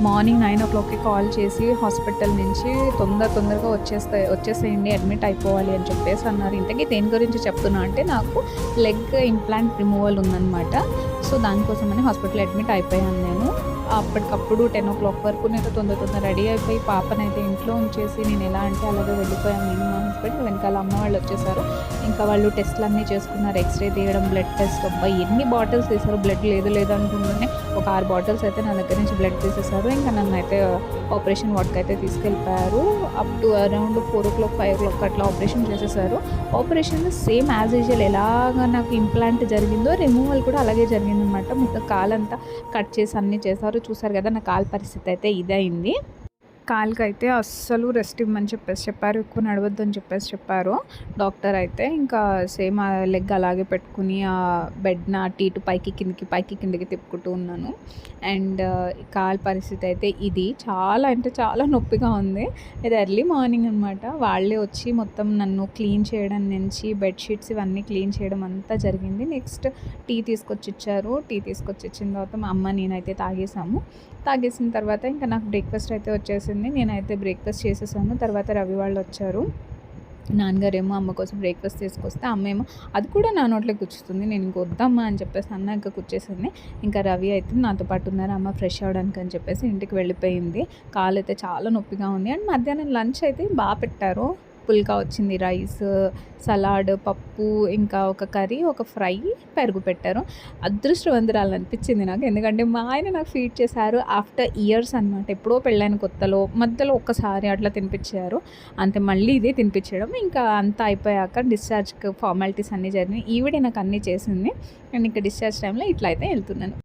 Morning 9:00కి call చేసి hospital నుంచి తొందరగా వచ్చేసేయండి, అడ్మిట్ అయిపోవాలి అని చెప్పేసి అన్నారు. ఇంతకీ దేని గురించి చెప్తున్నా అంటే నాకు లెగ్ ఇంప్లాంట్ రిమూవల్ ఉందనమాట. సో దానికోసమని హాస్పిటల్ అడ్మిట్ అయిపోయాను నేను. అప్పటికప్పుడు 10:00 వరకు నేను తొందర రెడీ అయిపోయి పాపనైతే ఇంట్లో ఉంచేసి నేను ఎలా అంటే అలాగే వెళ్ళిపోయాను. నేను మా హస్బెండ్, వెనకాల అమ్మ వాళ్ళు వచ్చేసారు. ఇంకా వాళ్ళు టెస్ట్‌లన్నీ చేసుకున్నారు. ఎక్స్‌రే తీయడం, బ్లడ్ టెస్ట్, అబ్బా ఎన్ని బాటిల్స్ తీశారు. బ్లడ్ లేదు అనుకుంటూనే ఒక 6 బాటిల్స్ అయితే నా దగ్గర నుంచి బ్లడ్ తీసేశారు. ఇంకా నన్నైతే ఆపరేషన్ వార్డ్‌కి అయితే తీసుకెళ్ళిపోయారు. అప్ టు అరౌండ్ 4:00, 5:00 అట్లా ఆపరేషన్ చేసేసారు. ఆపరేషన్ సేమ్ యాజ్ యూజువల్ ఎలాగా నాకు ఇంప్లాంట్ జరిగిందో రిమూవల్ కూడా అలాగే జరిగిందనమాట. మొత్తం కాలంతా కట్ చేసి అన్నీ చేశారు. చూసారు కదా, నా కాలు పరిస్థితి అయితే ఇదే అయింది. కాలుకైతే అస్సలు రెస్ట్ ఇవ్వమని చెప్పారు. ఎక్కువ నడవద్దు అని చెప్పారు డాక్టర్ అయితే. ఇంకా సేమ్ ఆ లెగ్ అలాగే పెట్టుకుని ఆ బెడ్‌ని అటు ఇటు పైకి కిందకి తిప్పుకుంటూ ఉన్నాను. అండ్ కాలు పరిస్థితి అయితే ఇది. చాలా అంటే చాలా నొప్పిగా ఉంది. ఇది ఎర్లీ మార్నింగ్ అనమాట. వాళ్ళే వచ్చి మొత్తం నన్ను క్లీన్ చేయడం నుంచి బెడ్‌షీట్స్ ఇవన్నీ క్లీన్ చేయడం అంతా జరిగింది. నెక్స్ట్ టీ తీసుకొచ్చి ఇచ్చారు. టీ తీసుకొచ్చి ఇచ్చిన తర్వాత మా అమ్మ నేనైతే తాగేసాము. తాగేసిన తర్వాత ఇంకా నాకు బ్రేక్‌ఫాస్ట్ అయితే వచ్చేసింది. నేనైతే బ్రేక్‌ఫాస్ట్ చేసేసాను. తర్వాత రవి వాళ్ళు వచ్చారు. నాన్నగారేమో అమ్మ కోసం బ్రేక్‌ఫాస్ట్ తీసుకొస్తే అమ్మేమో అది కూడా నా నోట్లోకి గుచ్చుతుంది. నేను ఇంక వద్దమ్మా అని చెప్పేసి అన్నా. ఇంకా కూర్చేసింది. ఇంకా రవి అయితే నాతో పాటు ఉన్నారు. అమ్మ ఫ్రెష్ అవ్వడానికి అని చెప్పేసి ఇంటికి వెళ్ళిపోయింది. కాలైతే చాలా నొప్పిగా ఉంది. అండ్ మధ్యాహ్నం లంచ్ అయితే బాగా పెట్టారు. పుల్కా వచ్చింది, రైస్, సలాడ్, పప్పు, ఇంకా ఒక కర్రీ, ఒక ఫ్రై, పెరుగు పెట్టారు. అదృష్టవంతురాలు అనిపించింది నాకు. ఎందుకంటే మా ఆయన నాకు ఫీడ్ చేశారు ఆఫ్టర్ ఇయర్స్ అనమాట. ఎప్పుడో పెళ్ళైన కొత్తలో మధ్యలో ఒక్కసారి అట్లా తినిపించారు. అంతే, మళ్ళీ ఇదే తినిపించడం. ఇంకా అంతా అయిపోయాక డిశ్చార్జ్కి ఫార్మాలిటీస్ అన్నీ జరిగినాయి. ఈవిడే నాకు అన్నీ చేసింది. నేను ఇంకా డిశ్చార్జ్ టైంలో ఇట్లా అయితే వెళ్తున్నాను.